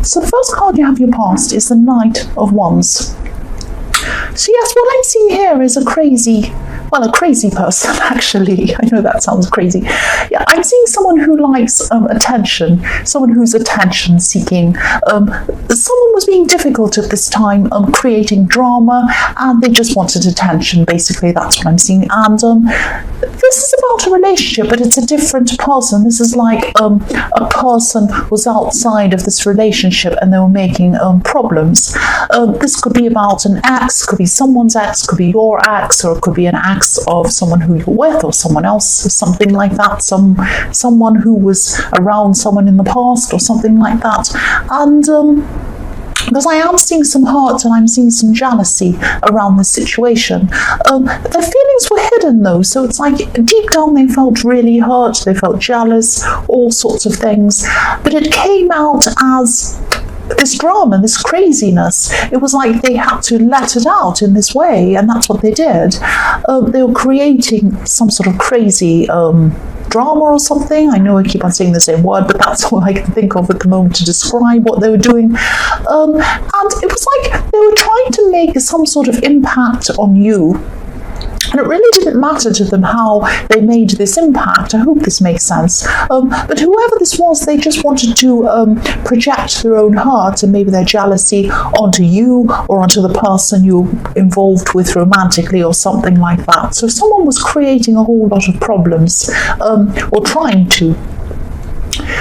So the first card you have your past is the Knight of Wands. So yes, what I'm seeing here is a crazy person, actually. I know that sounds crazy. Yeah, I'm seeing someone who likes attention, someone who's attention seeking. Someone was being difficult at this time, creating drama, and they just wanted attention. Basically, that's what I'm seeing. And this is about a relationship, but it's a different person. This is like a person was outside of this relationship and they were making problems. This could be about an ex, could be someone's ex, could be your ex, or it could be an ex of someone who you're with or someone else, or something like that. Someone who was around someone in the past or something like that. And because I am seeing some hurt and I'm seeing some jealousy around this situation. Their feelings were hidden though, so it's like deep down they felt really hurt, they felt jealous, all sorts of things. But it came out as this drama, this craziness. It was like they had to let it out in this way, and that's what they did. They were creating some sort of crazy drama or something. I know I keep on saying the same word, but that's all I can think of at the moment to describe what they were doing. And it was like they were trying to make some sort of impact on you. And it really didn't matter to them how they made this impact. I hope this makes sense. But whoever this was, they just wanted to project their own hurt and maybe their jealousy onto you or onto the person you're involved with romantically or something like that. So someone was creating a whole lot of problems or trying to.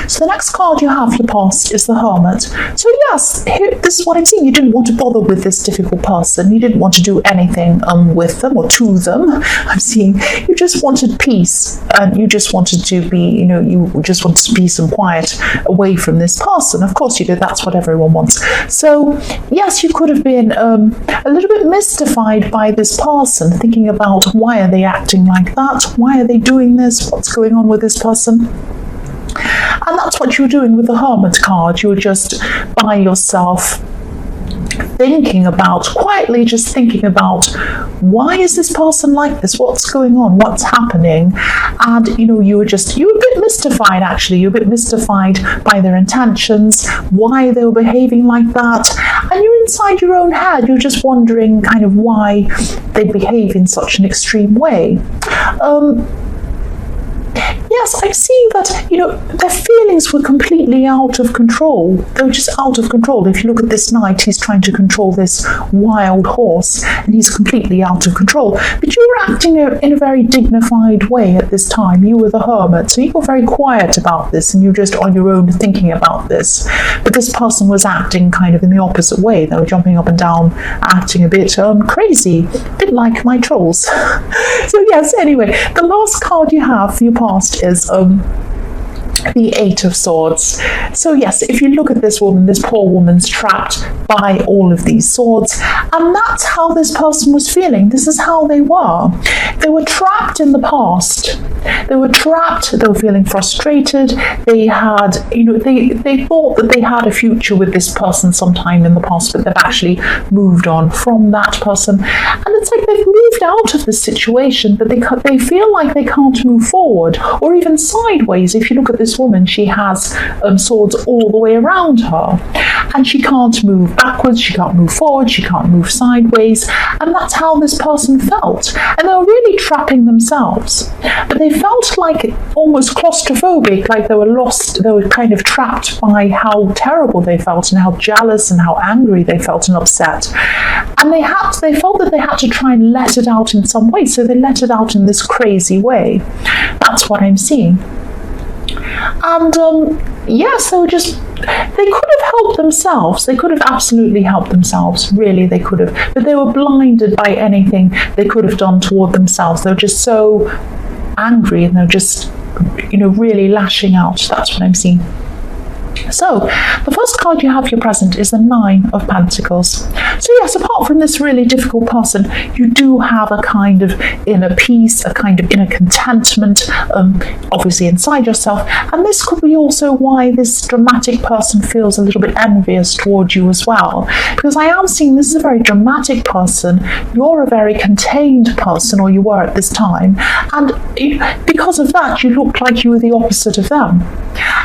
So the next card you have your past is the Hermit. So yes, this is what I'm seeing. You didn't want to bother with this difficult person. You didn't want to do anything with them or to them. I'm seeing you just wanted peace, and you just wanted to be, you just wanted peace and quiet away from this person. Of course you did. That's what everyone wants. So yes, you could have been a little bit mystified by this person, thinking about why are they acting like that? Why are they doing this? What's going on with this person? And that's what you were doing with the Hermit card. You were just by yourself quietly thinking about why is this person like this? What's going on? What's happening? And you were a bit mystified actually. You were a bit mystified by their intentions, why they were behaving like that. And you're inside your own head. You're just wondering kind of why they behave in such an extreme way. Yes, I'm seeing that, their feelings were completely out of control. They were just out of control. If you look at this knight, he's trying to control this wild horse, and he's completely out of control. But you were acting in a very dignified way at this time. You were the Hermit, so you were very quiet about this, and you were just on your own thinking about this. But this person was acting kind of in the opposite way. They were jumping up and down, acting a bit crazy, a bit like my trolls. So yes, anyway, the last card you have for your past is the Eight of Swords. So yes, if you look at this woman, this poor woman's trapped by all of these swords, and that's how this person was feeling. This is how they were. They were trapped in the past. They were trapped, they were feeling frustrated. They had, they thought that they had a future with this person sometime in the past, but they've actually moved on from that person. And it's like they've moved out of the situation, but they feel like they can't move forward or even sideways. If you look at this woman, she has swords all the way around her, and she can't move backwards, she can't move forward, she can't move sideways, and that's how this person felt. And they were really trapping themselves, but they felt like almost claustrophobic, like they were lost, they were kind of trapped by how terrible they felt and how jealous and how angry they felt and upset. And they felt that they had to try and let it out in some way, so they let it out in this crazy way. That's what I'm seeing. And yes, they could have helped themselves. They could have absolutely helped themselves. Really, they could have. But they were blinded by anything they could have done toward themselves. They were just so angry, and they're just, really lashing out. That's what I'm seeing. So, the first card you have your present is the Nine of Pentacles. So yes, apart from this really difficult person, you do have a kind of inner peace, a kind of inner contentment, obviously inside yourself. And this could be also why this dramatic person feels a little bit envious towards you as well. Because I am seeing this is a very dramatic person. You're a very contained person, or you were at this time. And because of that, you looked like you were the opposite of them.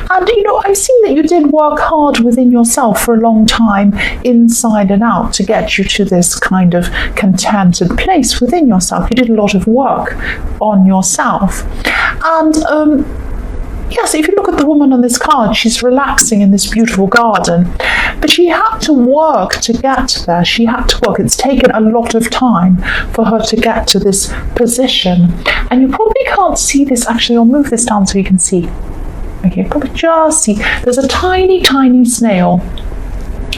And, I'm seeing that you did work hard within yourself for a long time, inside and out, to get you to this kind of contented place within yourself. You did a lot of work on yourself. And yes, if you look at the woman on this card, she's relaxing in this beautiful garden, but she had to work to get there. She had to work. It's taken a lot of time for her to get to this position. And you probably can't see this. Actually, I'll move this down so you can see. Okay, probably just see. There's a tiny, tiny snail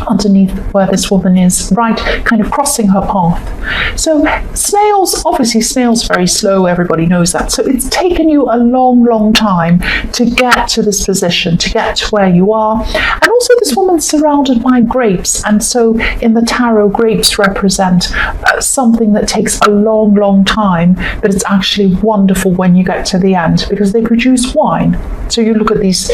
underneath where this woman is, right, kind of crossing her path. So snails very slow, everybody knows that. So it's taken you a long, long time to get to this position, to get to where you are. And also this woman's surrounded by grapes, and so in the tarot, grapes represent something that takes a long, long time, but it's actually wonderful when you get to the end, because they produce wine. So you look at these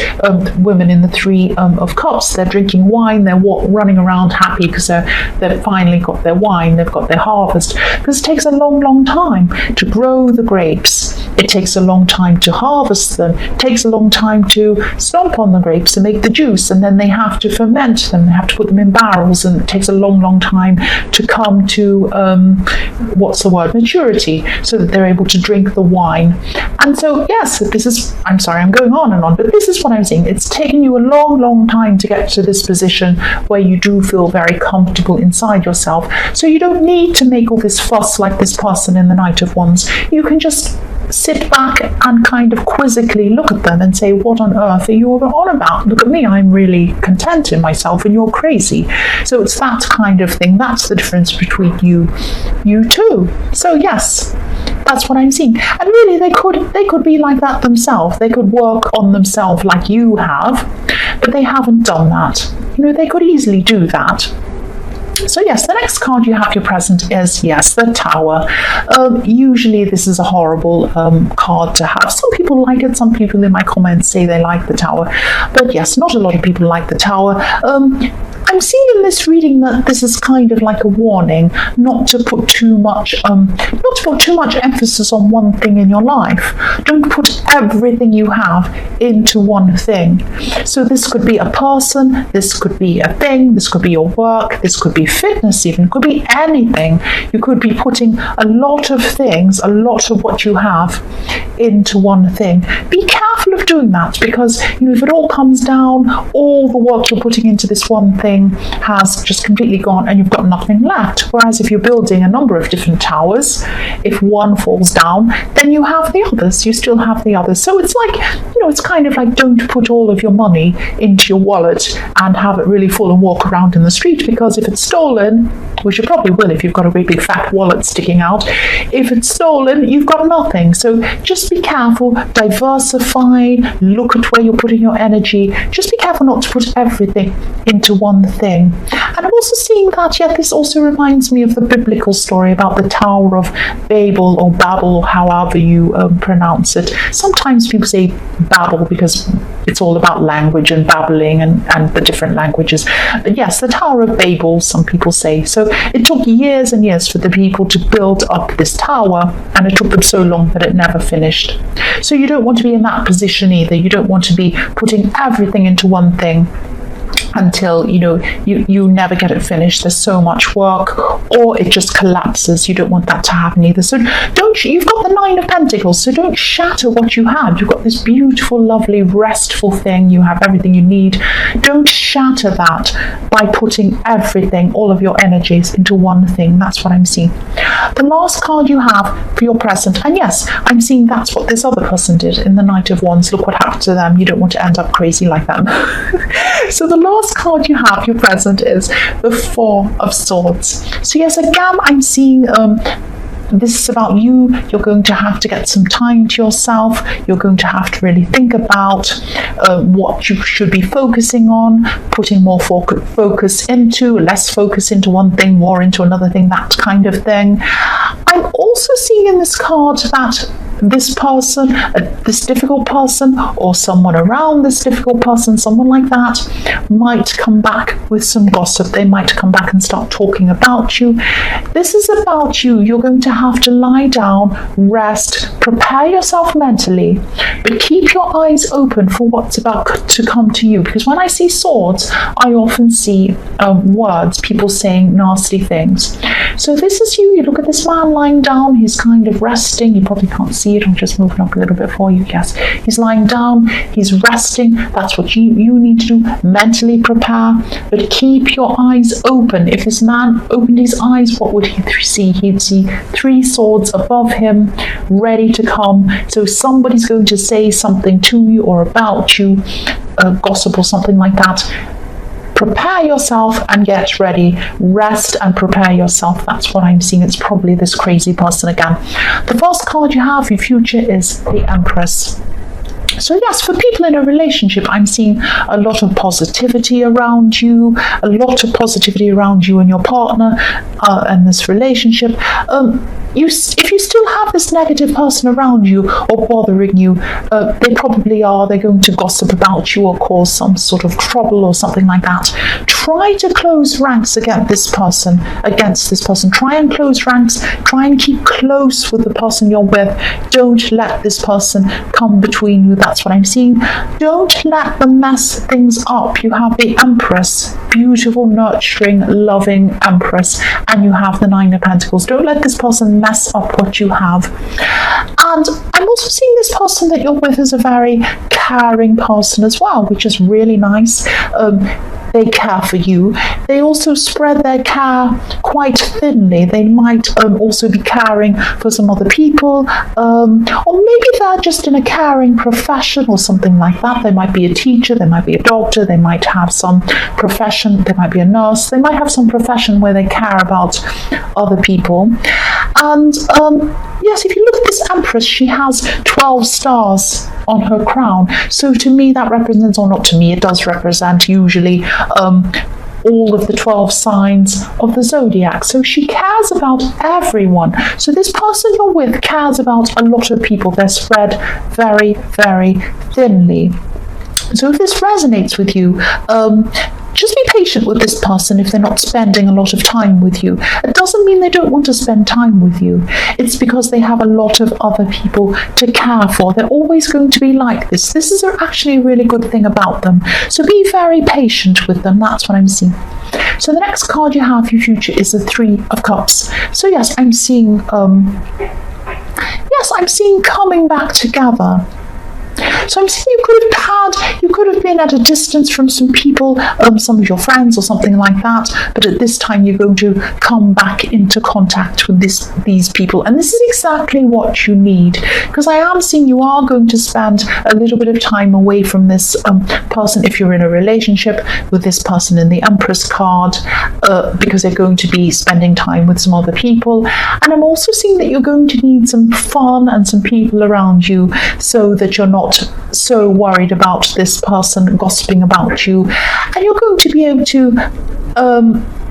women in the Three of Cups, they're drinking wine, they're running around happy because they've finally got their wine, they've got their harvest. Because it takes a long, long time to grow the grapes. It takes a long time to harvest them. It takes a long time to stomp on the grapes to make the juice, and then they have to ferment them. They have to put them in barrels, and it takes a long, long time to come to maturity, so that they're able to drink the wine. And so, yes, I'm sorry, I'm going on and on, but this is what I'm saying. It's taken you a long, long time to get to this position where you do feel very comfortable inside yourself. So you don't need to make all this fuss like this person in the Knight of Wands. You can just sit back and kind of quizzically look at them and say, what on earth are you on about? Look at me, I'm really content in myself and you're crazy. So it's that kind of thing. That's the difference between you two. So yes, that's what I'm seeing. And really, they could be like that themselves. They could work on themselves like you have, but they haven't done that. They could easily do that. So yes, the next card you have your present is, yes, the Tower. Usually this is a horrible card to have. Some people like it. Some people in my comments say they like the Tower. But yes, not a lot of people like the Tower. I'm seeing in this reading that this is kind of like a warning not to put too much emphasis on one thing in your life. Don't put everything you have into one thing. So this could be a person, this could be a thing, this could be your work, this could be fitness even, it could be anything. You could be putting a lot of things, a lot of what you have into one thing. Be careful of doing that, because if it all comes down, all the work you're putting into this one thing has just completely gone and you've got nothing left. Whereas if you're building a number of different towers, if one falls down, then you have the others. You still have the others. So it's like, it's kind of like, don't put all of your money into your wallet and have it really full and walk around in the street, because if it's stolen, which you probably will if you've got a really big fat wallet sticking out, if it's stolen, you've got nothing. So just be careful, diversify, look at where you're putting your energy. Just be careful not to put everything into one thing. And I'm also seeing that, this also reminds me of the biblical story about the Tower of Babel, or Babel, however you pronounce it. Sometimes people say Babel because it's all about language and babbling and the different languages. But yes, the Tower of Babel, some people say. So it took years and years for the people to build up this tower, and it took them so long that it never finished. So you don't want to be in that position either. You don't want to be putting everything into one thing until you never get it finished. There's so much work, or it just collapses. You don't want that to happen either. So you've got the Nine of Pentacles, so don't shatter what you have. You've got this beautiful, lovely, restful thing. You have everything you need. Don't shatter that by putting everything, all of your energies, into one thing. That's what I'm seeing. The last card you have for your present, and yes, I'm seeing that's what this other person did in the Knight of Wands. Look what happened to them. You don't want to end up crazy like them. So the last card you have your present is the Four of Swords. So yes, again, I'm seeing this is about you. You're going to have to get some time to yourself. You're going to have to really think about what you should be focusing on, putting more focus into, less focus into one thing, more into another thing, that kind of thing. I'm also seeing in this card that this person, this difficult person, or someone around this difficult person, someone like that, might come back with some gossip. They might come back and start talking about you. This is about you. You're going to have to lie down, rest, prepare yourself mentally, but keep your eyes open for what's about to come to you. Because when I see swords, I often see words, people saying nasty things. So this is you. You look at this man lying down. He's kind of resting. You probably can't see it. I'm just moving up a little bit for you. Yes, he's lying down. He's resting. That's what you need to do. Mentally prepare, but keep your eyes open. If this man opened his eyes, what would he see? He'd see 3 swords above him, ready to come. So somebody's going to say something to you or about you, gossip or something like that. Prepare yourself and get ready. Rest and prepare yourself. That's what I'm seeing. It's probably this crazy person again. The first card you have, your future, is the Empress. So yes, for people in a relationship, I'm seeing a lot of positivity around you, a lot of positivity around you and your partner and this relationship. If you still have this negative person around you or bothering you, they probably are. They're going to gossip about you or cause some sort of trouble or something like that. Try to close ranks against this person. Try and close ranks. Try and keep close with the person you're with. Don't let this person come between you. That's what I'm seeing. Don't let them mess things up. You have the Empress, beautiful, nurturing, loving Empress, and you have the 9 of Pentacles. Don't let this person mess up what you have. And I'm also seeing this person that you're with as a very caring person as well, which is really nice. They care for you. They also spread their care quite thinly. They might also be caring for some other people, or maybe they're just in a caring profession or something like that. They might be a teacher, they might be a doctor, they might have some profession, they might be a nurse, they might have some profession where they care about other people. And yes, if you look at this Empress, she has 12 stars on her crown. So to me that represents, or not to me, it does represent usually all of the 12 signs of the zodiac. So she cares about everyone. So this person you're with cares about a lot of people. They're spread very, very thinly. So if this resonates with you, just be patient with this person if they're not spending a lot of time with you. It doesn't mean they don't want to spend time with you. It's because they have a lot of other people to care for. They're always going to be like this. This is actually a really good thing about them. So be very patient with them. That's what I'm seeing. So the next card you have, your future, is the 3 of Cups. So yes, I'm seeing coming back together. So I'm seeing you could have been at a distance from some people, some of your friends or something like that, but at this time you're going to come back into contact with these people, and this is exactly what you need, because I am seeing you are going to spend a little bit of time away from this person if you're in a relationship with this person in the Empress card, because they're going to be spending time with some other people. And I'm also seeing that you're going to need some fun and some people around you so that you're not so worried about this person gossiping about you, and you're going to be able to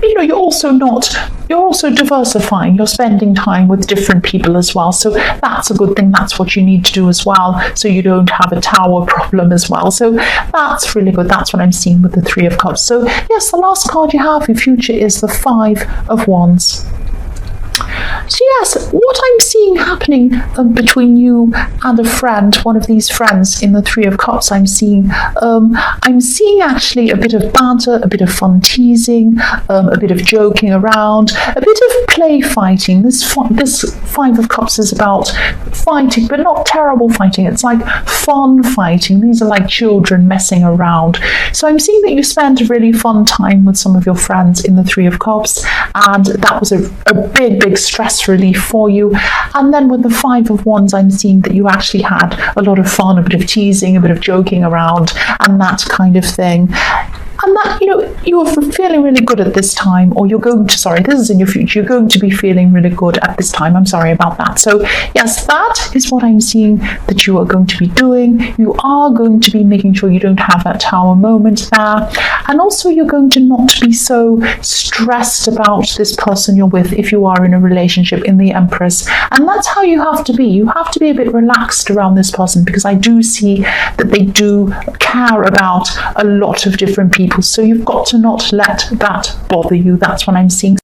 you're also diversifying. You're spending time with different people as well, so that's a good thing. That's what you need to do as well, so you don't have a tower problem as well. So that's really good. That's what I'm seeing with the 3 of Cups. So yes, the last card you have, your future, is the 5 of Wands. So yes, what I'm seeing happening between you and a friend, one of these friends in the 3 of Cups, I'm seeing actually a bit of banter, a bit of fun teasing, a bit of joking around, a bit of play fighting. This 5 of Cups is about fighting, but not terrible fighting. It's like fun fighting. These are like children messing around. So I'm seeing that you spent a really fun time with some of your friends in the 3 of Cups, and that was a big stress relief for you. And then with the 5 of Wands, I'm seeing that you actually had a lot of fun, a bit of teasing, a bit of joking around, and that kind of thing. and that, you're feeling really good at this time, or you're going to, sorry, this is in your future, you're going to be feeling really good at this time. I'm sorry about that. So yes, that is what I'm seeing that you are going to be doing. You are going to be making sure you don't have that tower moment there, and also you're going to not be so stressed about this person you're with if you are in a relationship, in the Empress. And that's how you have to be. You have to be a bit relaxed around this person, because I do see that they do care about a lot of different people. So you've got to not let that bother you. That's what I'm seeing.